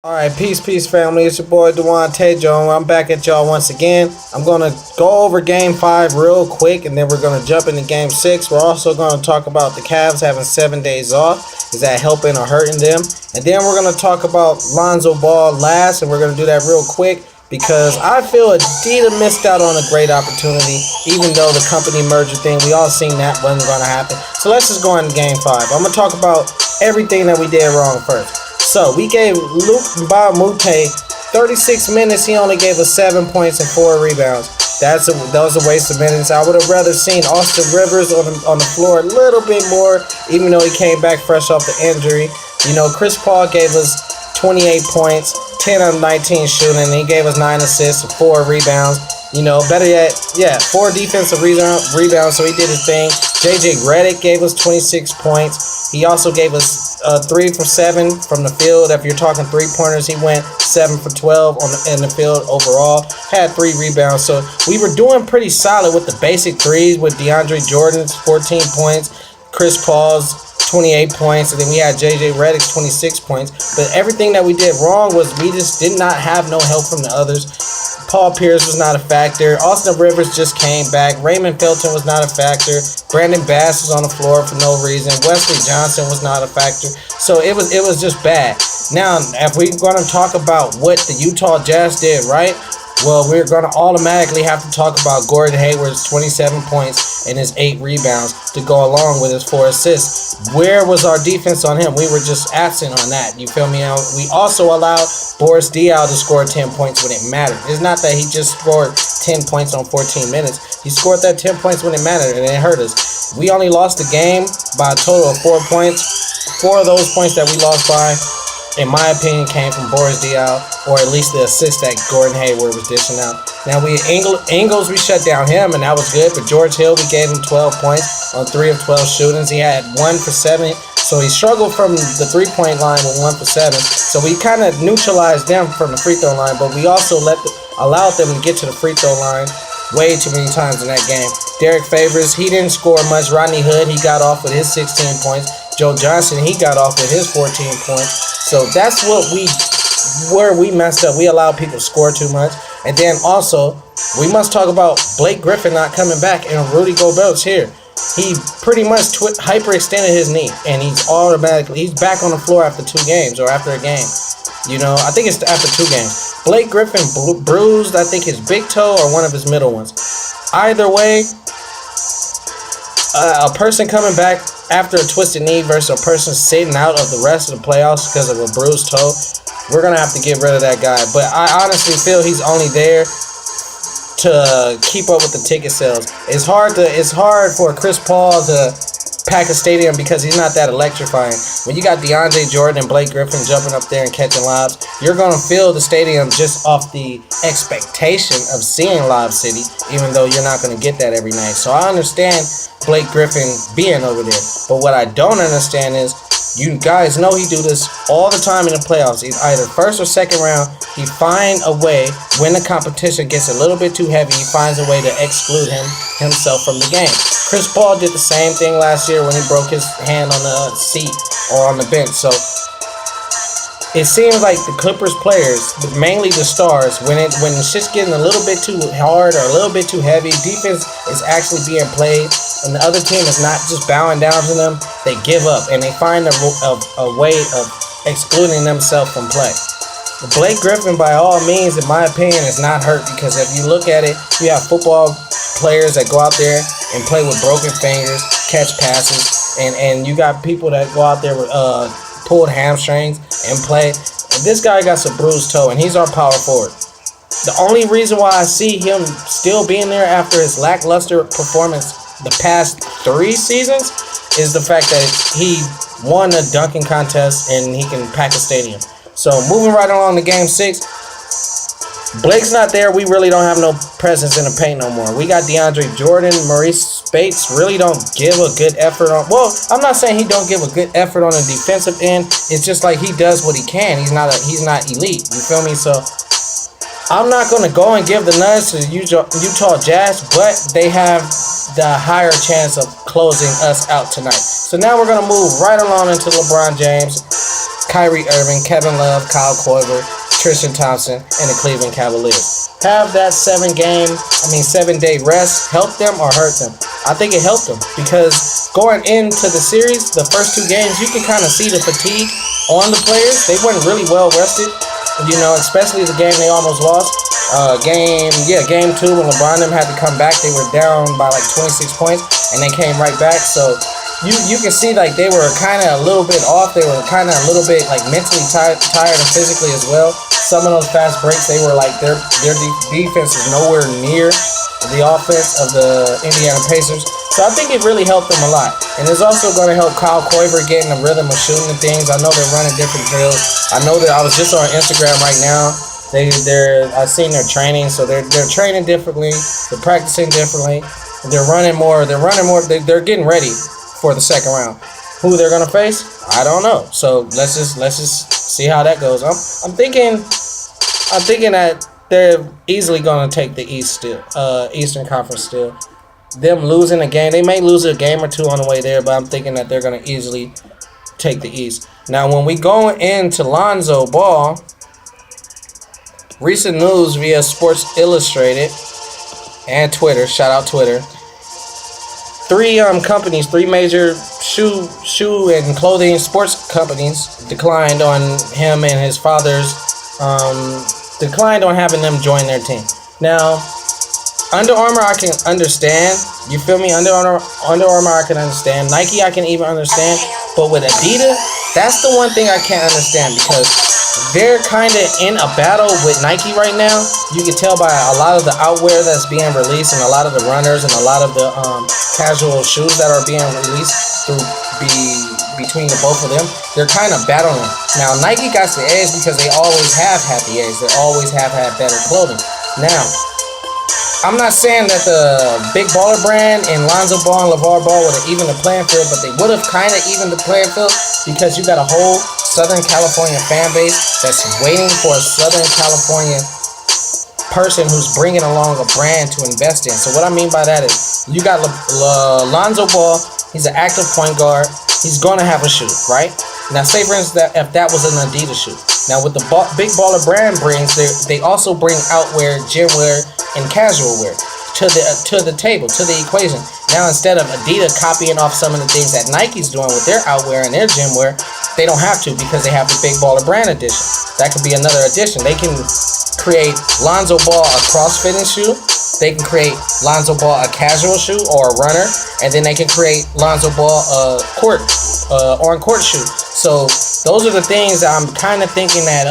Alright, peace, family. It's your boy, Dewan Tejo. I'm back at y'all once again. I'm going to go over Game 5 real quick, and then we're going to jump into Game 6. We're also going to talk about the Cavs having 7 days off. Is that helping or hurting them? And then we're going to talk about Lonzo Ball last, and we're going to do that real quick because I feel Adidas missed out on a great opportunity, even though the company merger thing, we all seen that wasn't going to happen. So let's just go into Game 5. I'm going to talk about everything that we did wrong first. So we gave Luke Mbamute 36 minutes. He only gave us 7 points and 4 rebounds. That was a waste of minutes. I would have rather seen Austin Rivers on the floor a little bit more, even though he came back fresh off the injury. You know, Chris Paul gave us 28 points, 10 of 19 shooting. He gave us 9 assists and 4 rebounds. You know, better yet, 4 defensive rebounds, so he did his thing. JJ Redick gave us 26 points. He also gave us 3 for 7 from the field. If you're talking three-pointers, he went 7 for 12 in the field overall. Had 3 rebounds. So we were doing pretty solid with the basic threes with DeAndre Jordan's 14 points, Chris Paul's 28 points, and then we had JJ Redick's 26 points. But everything that we did wrong was we just did not have no help from the others. Paul Pierce was not a factor. Austin Rivers just came back. Raymond Felton was not a factor. Brandon Bass was on the floor for no reason. Wesley Johnson was not a factor. So it was just bad. Now, if we're going to talk about what the Utah Jazz did right, well, we're going to automatically have to talk about Gordon Hayward's 27 points and his 8 rebounds to go along with his 4 assists. Where was our defense on him? We were just absent on that. You feel me? We also allowed Boris Diaw to score 10 points when it mattered. It's not that he just scored 10 points on 14 minutes. He scored that 10 points when it mattered, and it hurt us. We only lost the game by a total of 4 points. 4 of those points that we lost by, in my opinion, came from Boris Diaw, or at least the assist that Gordon Hayward was dishing out. Now, Ingles, we shut down him, and that was good. But George Hill, we gave him 12 points on 3 of 12 shootings. He had 1 for 7, so he struggled from the three-point line with 1 for 7. So we kind of neutralized them from the free throw line, but we also allowed them to get to the free throw line way too many times in that game. Derek Favors, he didn't score much. Rodney Hood, he got off with his 16 points. Joe Johnson, he got off with his 14 points. So that's where we messed up. We allowed people to score too much. And then also, we must talk about Blake Griffin not coming back and Rudy Gobert's here. He pretty much hyperextended his knee, and he's back on the floor after 2 games or after a game. You know, I think it's after 2 games. Blake Griffin bruised, I think, his big toe or one of his middle ones. Either way, a person coming back after a twisted knee versus a person sitting out of the rest of the playoffs because of a bruised toe, we're going to have to get rid of that guy. But I honestly feel he's only there to keep up with the ticket sales. It's hard for Chris Paul to pack a stadium because he's not that electrifying. When you got DeAndre Jordan and Blake Griffin jumping up there and catching lobs, you're going to fill the stadium just off the expectation of seeing Lob City, even though you're not going to get that every night. So I understand Blake Griffin being over there. But what I don't understand is, you guys know he do this all the time in the playoffs. He's either first or second round. He find a way, when the competition gets a little bit too heavy, he finds a way to exclude himself from the game. Chris Paul did the same thing last year when he broke his hand on the seat or on the bench. So it seems like the Clippers players, mainly the stars, when shit's getting a little bit too hard or a little bit too heavy, defense is actually being played, and the other team is not just bowing down to them, they give up, and they find a way of excluding themselves from play. Blake Griffin, by all means, in my opinion, is not hurt, because if you look at it, you have football players that go out there and play with broken fingers, catch passes, and you got people that go out there with pulled hamstrings and play. And this guy got some bruised toe, and he's our power forward. The only reason why I see him still being there after his lackluster performance the past 3 seasons is the fact that he won a dunking contest and he can pack a stadium. So moving right along to Game 6, Blake's not there. We really don't have no presence in the paint no more. We got DeAndre Jordan, Maurice Spates really don't give a good effort on. Well, I'm not saying he don't give a good effort on the defensive end. It's just like he does what he can. He's not elite. You feel me? So I'm not going to go and give the nuts to the Utah Jazz, but they have the higher chance of closing us out tonight. So now we're going to move right along into LeBron James, Kyrie Irving, Kevin Love, Kyle Korver, Tristan Thompson, and the Cleveland Cavaliers. Have that 7-day rest help them or hurt them? I think it helped them because going into the series, the first 2 games, you can kind of see the fatigue on the players. They weren't really well rested, especially the game they almost lost. Game 2 when LeBron them had to come back, they were down by like 26 points and they came right back. So you can see like they were kind of a little bit off. They were kind of a little bit like mentally tired and physically as well. Some of those fast breaks, they were like their defense is nowhere near the offense of the Indiana Pacers. So I think it really helped them a lot. And it's also going to help Kyle Korver get in the rhythm of shooting and things. I know they're running different drills. I know that I was just on Instagram right now. I've seen their training, so they're training differently. They're practicing differently. They're running more. They're getting ready for the second round. Who they're gonna face, I don't know. So let's just see how that goes. I'm thinking that they're easily gonna take the East still, Eastern Conference still. Them losing a game, they may lose a game or 2 on the way there, but I'm thinking that they're gonna easily take the East. Now, when we go into Lonzo Ball, recent news via Sports Illustrated and Twitter. Shout out Twitter. 3 major shoe and clothing sports companies declined on him and his father's declined on having them join their team. Now, Under Armour I can understand. You feel me? Under Armour I can understand. Nike I can even understand. But with Adidas, that's the one thing I can't understand because they're kind of in a battle with Nike right now. You can tell by a lot of the outwear that's being released and a lot of the runners and a lot of the casual shoes that are being released between the both of them. They're kind of battling. Now, Nike got the edge because they always have had the edge. They always have had better clothing. Now, I'm not saying that the Big Baller brand and Lonzo Ball and LeVar Ball would have evened the playing field, but they would have kind of evened the playing field because you got a whole Southern California fan base that's waiting for a Southern California person who's bringing along a brand to invest in. So what I mean by that is you got Lonzo Ball. He's an active point guard. He's going to have a shoe, right? Now, say for instance that if that was an Adidas shoe. Now, what the Big Baller brand brings, they also bring outwear, gym wear, and casual wear to the table, to the equation. Now, instead of Adidas copying off some of the things that Nike's doing with their outwear and their gym wear, they don't have to because they have the Big Baller brand edition. That could be another addition. They can create Lonzo Ball a cross-fitting shoe. They can create Lonzo Ball a casual shoe or a runner, and then they can create Lonzo Ball a on-court shoe. So those are the things that I'm kind of thinking that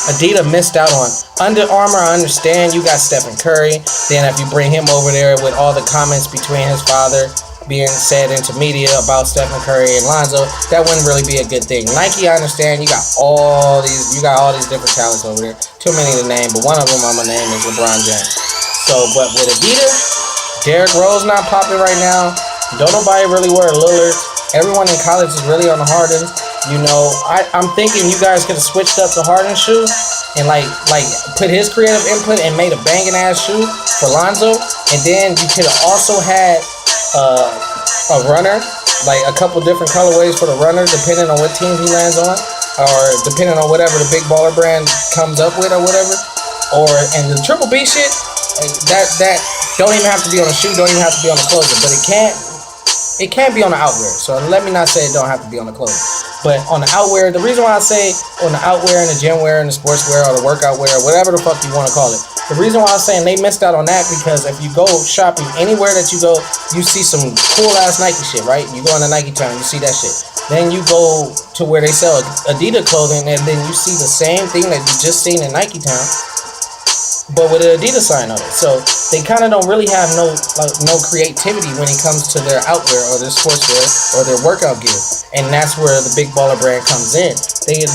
Adidas missed out on. Under Armour, I understand you got Stephen Curry. Then if you bring him over there with all the comments between his father being said into media about Stephen Curry and Lonzo, that wouldn't really be a good thing. Nike, I understand you got all these different talents over there. Too many to name, but one of them I'm gonna name is LeBron James. So, but with Adidas, Derrick Rose not popping right now. Don't nobody really wear Lillard. Everyone in college is really on the Hardens. I'm thinking you guys could have switched up the Harden shoe and like put his creative input and made a banging ass shoe for Lonzo, and then you could have also had a runner, like a couple different colorways for the runner, depending on what team he lands on, or depending on whatever the Big Baller brand comes up with or whatever. And the Triple B shit, that don't even have to be on the shoe, don't even have to be on the clothing, but it can't be on the outwear. So let me not say it don't have to be on the clothing. But on the outwear, the reason why I say on the outwear and the gym wear and the sports wear or the workout wear, whatever the fuck you want to call it, the reason why I'm saying they missed out on that because if you go shopping anywhere that you go, you see some cool ass Nike shit, right? You go on the Nike Town, you see that shit. Then you go to where they sell Adidas clothing, and then you see the same thing that you just seen in Nike Town, but with an Adidas sign on it. So they kind of don't really have no creativity when it comes to their outwear or their sportswear or their workout gear. And that's where the Big Baller brand comes in.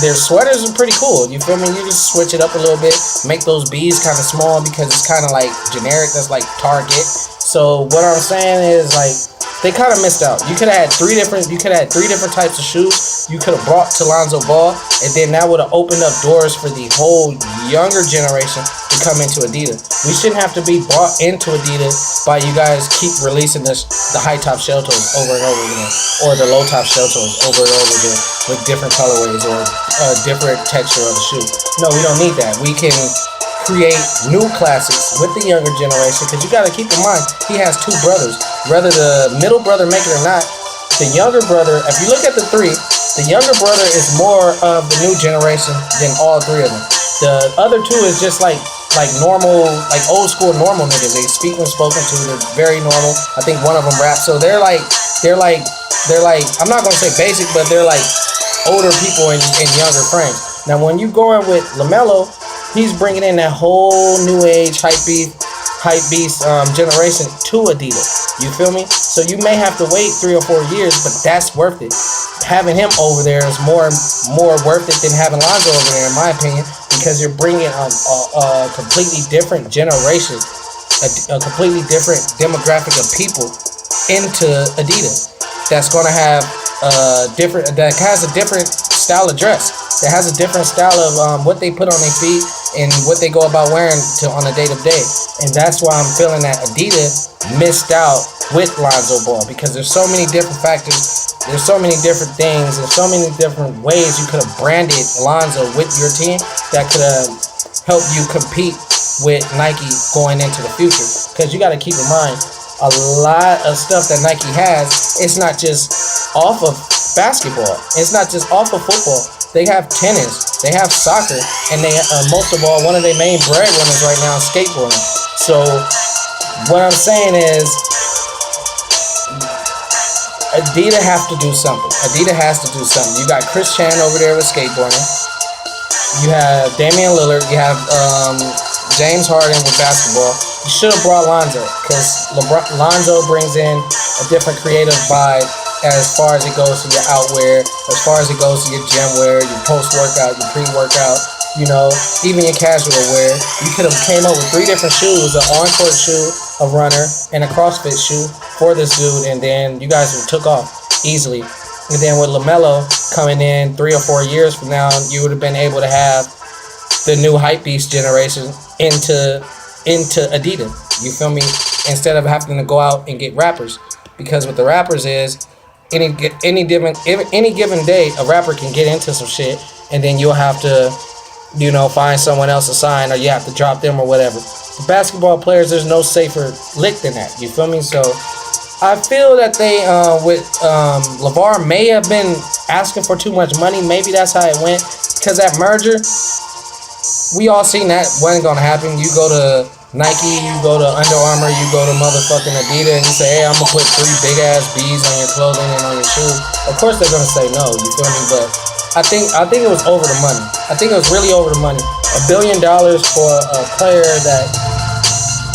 Their sweaters are pretty cool. You feel me? You just switch it up a little bit, make those B's kind of small because it's kind of like generic. That's like Target. So what I'm saying is like they kind of missed out. You could have had three different types of shoes you could have brought to Lonzo Ball, and then that would have opened up doors for the whole younger generation to come into Adidas. We shouldn't have to be brought into Adidas by you guys keep releasing the high top shell toes over and over again, or the low top shell toes over and over again with different colorways or different texture of the shoe. No, we don't need that. We can create new classics with the younger generation, because you got to keep in mind he has two brothers. Whether the middle brother make it or not, the younger brother, if you look at the three, the younger brother is more of the new generation than all three of them. The other two is just like normal, like old school normal niggas. They speak when spoken to. They're very normal. I think one of them raps, so they're like I'm not gonna say basic, but they're like older people in younger frames. Now when you go in with LaMelo, he's bringing in that whole new age hype beast generation to Adidas. You feel me? So you may have to wait 3 or 4 years, but that's worth it. Having him over there is more worth it than having Lonzo over there, in my opinion, because you're bringing a completely different generation, a completely different demographic of people into Adidas. That's gonna have that has a different style of dress. That has a different style of what they put on their feet and what they go about wearing on a day-to-day. And that's why I'm feeling that Adidas missed out with Lonzo Ball, because there's so many different factors, there's so many different things, there's so many different ways you could have branded Lonzo with your team that could have helped you compete with Nike going into the future. Because you got to keep in mind, a lot of stuff that Nike has, it's not just off of basketball, it's not just off of football. They have tennis, they have soccer, and they most of all, one of their main breadwinners right now is skateboarding. So what I'm saying is, Adidas have to do something. Adidas has to do something. You got Chris Chan over there with skateboarding. You have Damian Lillard. You have James Harden with basketball. You should have brought Lonzo, because Lonzo brings in a different creative vibe as far as it goes to your outwear, as far as it goes to your gym wear, your post-workout, your pre-workout, you know, even your casual wear. You could have came up with 3 different shoes, an on-court shoe, a runner, and a CrossFit shoe for this dude, and then you guys took off easily. And then with LaMelo coming in 3 or 4 years from now, you would have been able to have the new hypebeast generation into Adidas. You feel me? Instead of having to go out and get rappers, because what the rappers is, any given day, a rapper can get into some shit, and then you'll have to, you know, find someone else to sign, or you have to drop them or whatever. The basketball players, there's no safer lick than that. You feel me? So I feel that they with LeVar may have been asking for too much money. Maybe that's how it went, because that merger, we all seen that wasn't gonna happen. You go to Nike, you go to Under Armour, you go to motherfucking Adidas, and you say, hey, I'm gonna put 3 big ass B's on your clothing and on your shoes. Of course they're gonna say no, you feel me? But I think it was over the money. I think it was really over the money. $1 billion for a player that,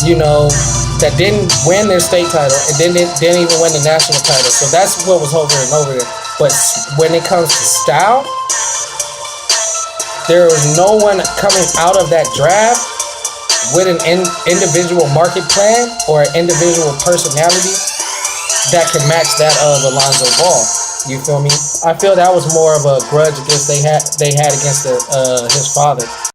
you know, that didn't win their state title and didn't even win the national title. So that's what was over and over there. But when it comes to style, there was no one coming out of that draft with an individual market plan or an individual personality that can match that of Alonzo Ball. You feel me? I feel that was more of a grudge against they had against his father.